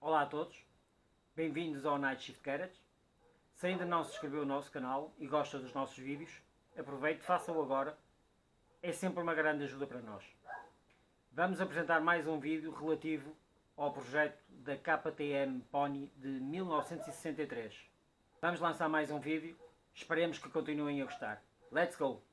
Olá a todos, bem-vindos ao Night Shift Garage. Se ainda não se inscreveu no nosso canal e gosta dos nossos vídeos, aproveite, faça-o agora, é sempre uma grande ajuda para nós. Vamos apresentar mais um vídeo relativo ao projeto da KTM Ponny de 1963. Vamos lançar mais um vídeo, esperemos que continuem a gostar. Let's go!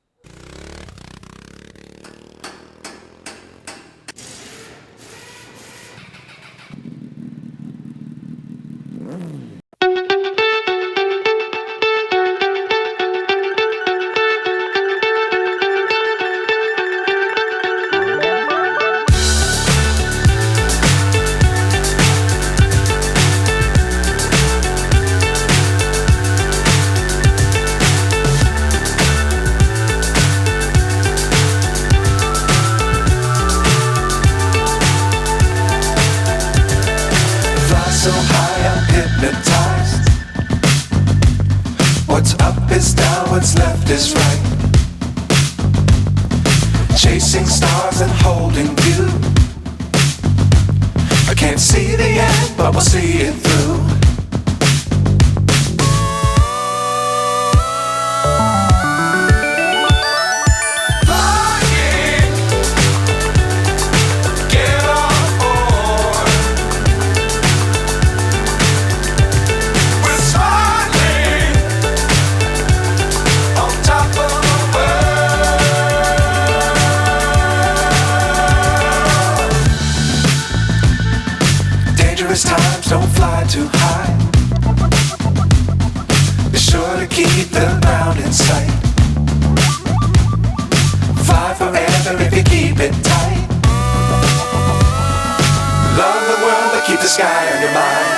So high I'm hypnotized. What's up is down, what's left is right. Chasing stars and holding you. I can't see the end, but we'll see it through. Times don't fly too high. Be sure to keep the ground in sight. Fly forever if you keep it tight. Love the world but keep the sky on your mind.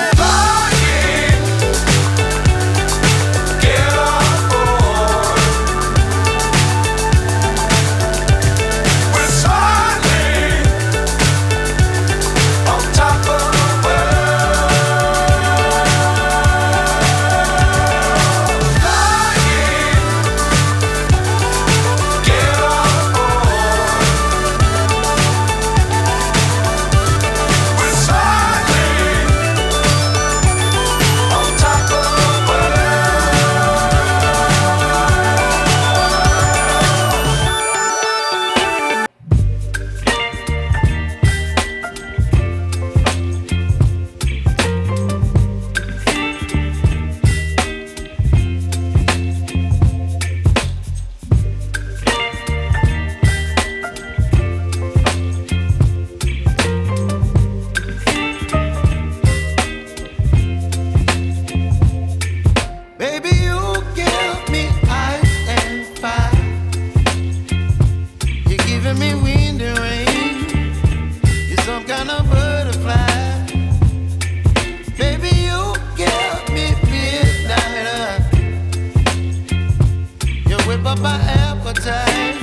Up my appetite.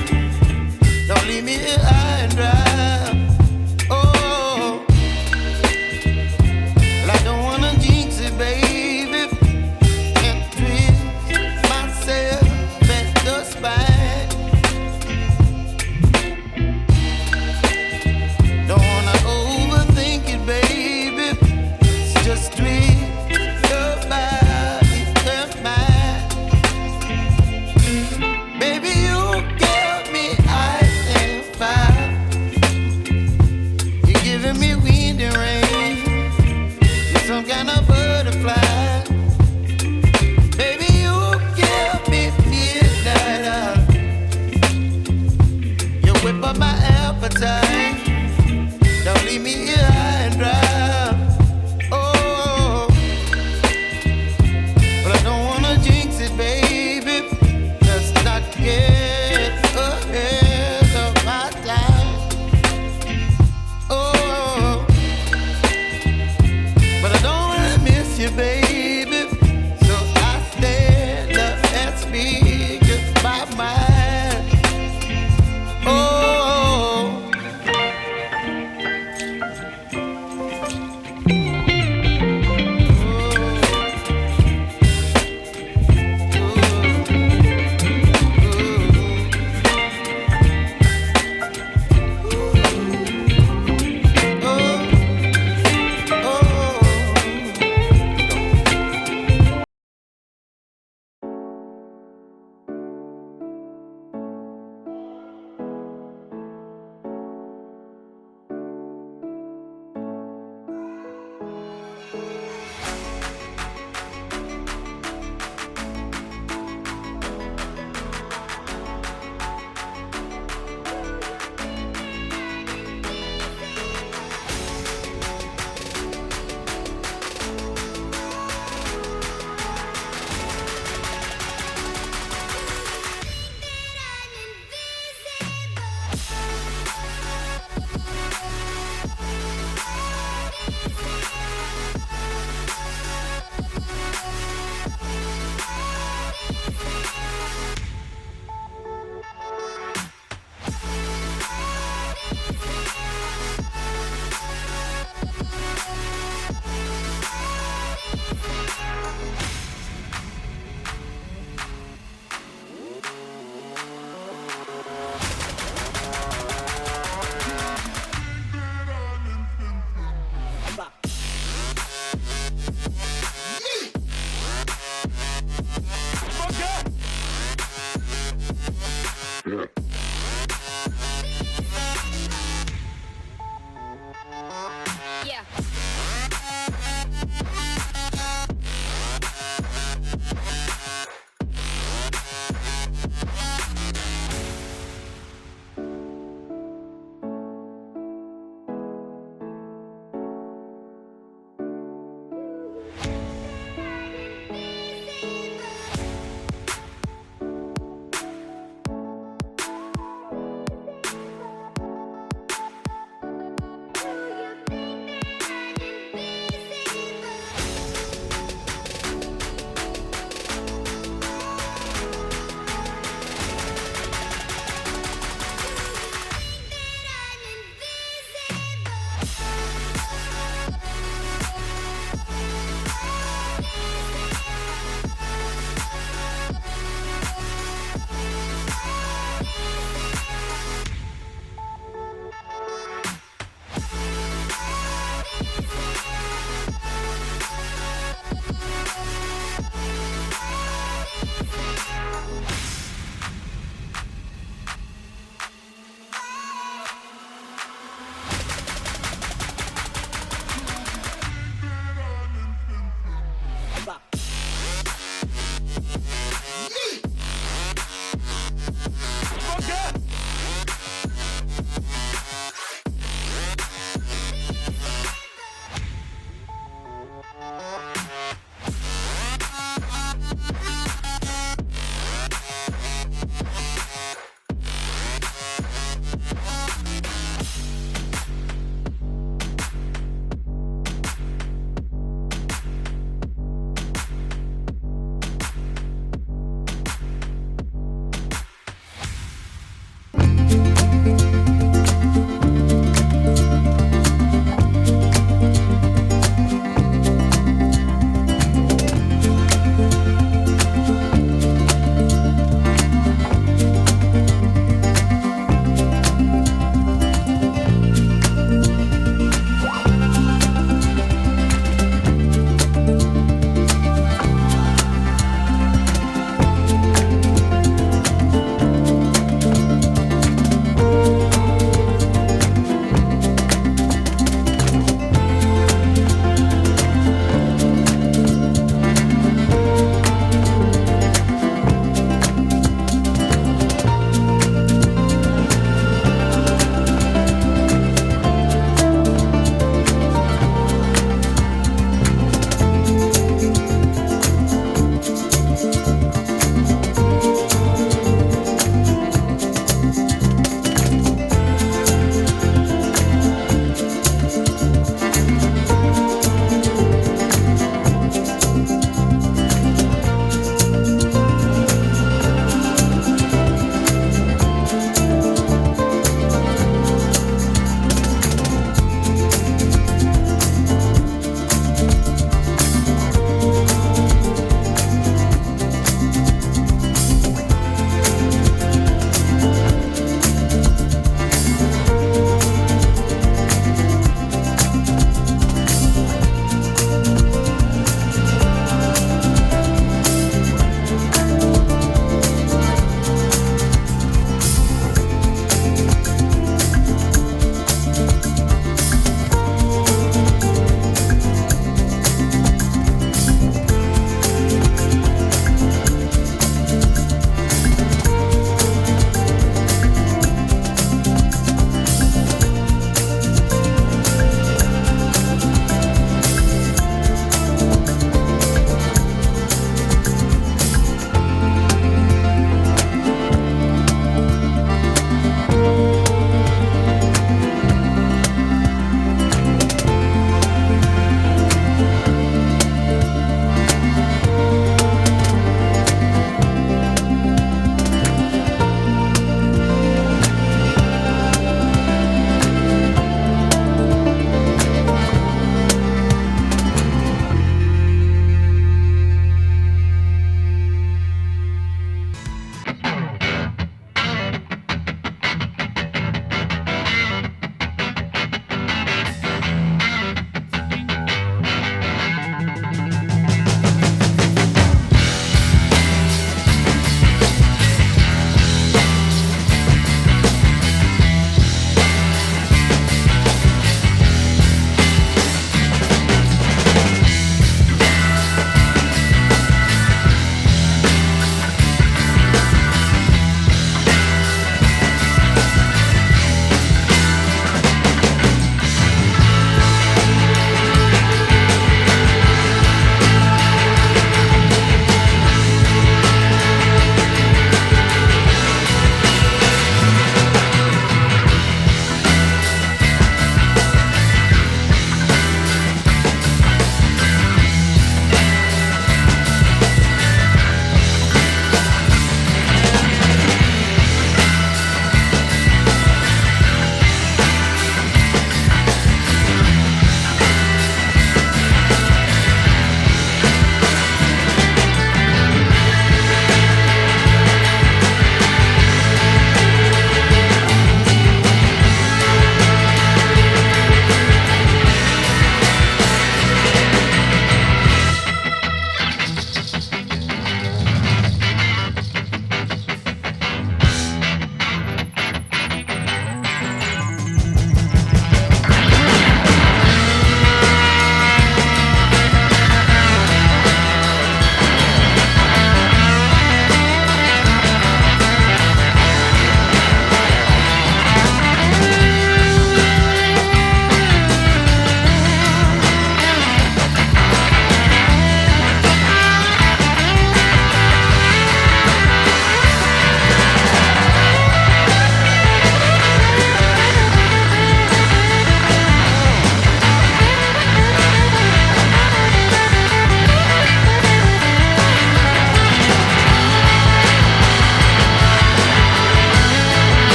Don't leave me here high and dry. Oh, well, I don't wanna jinx it, baby, and twist myself at the spine. Don't wanna overthink it, baby. It's just twist your body and mine. Baby, you give me ice and fire. You're giving me wind and rain. You're some kind of bird.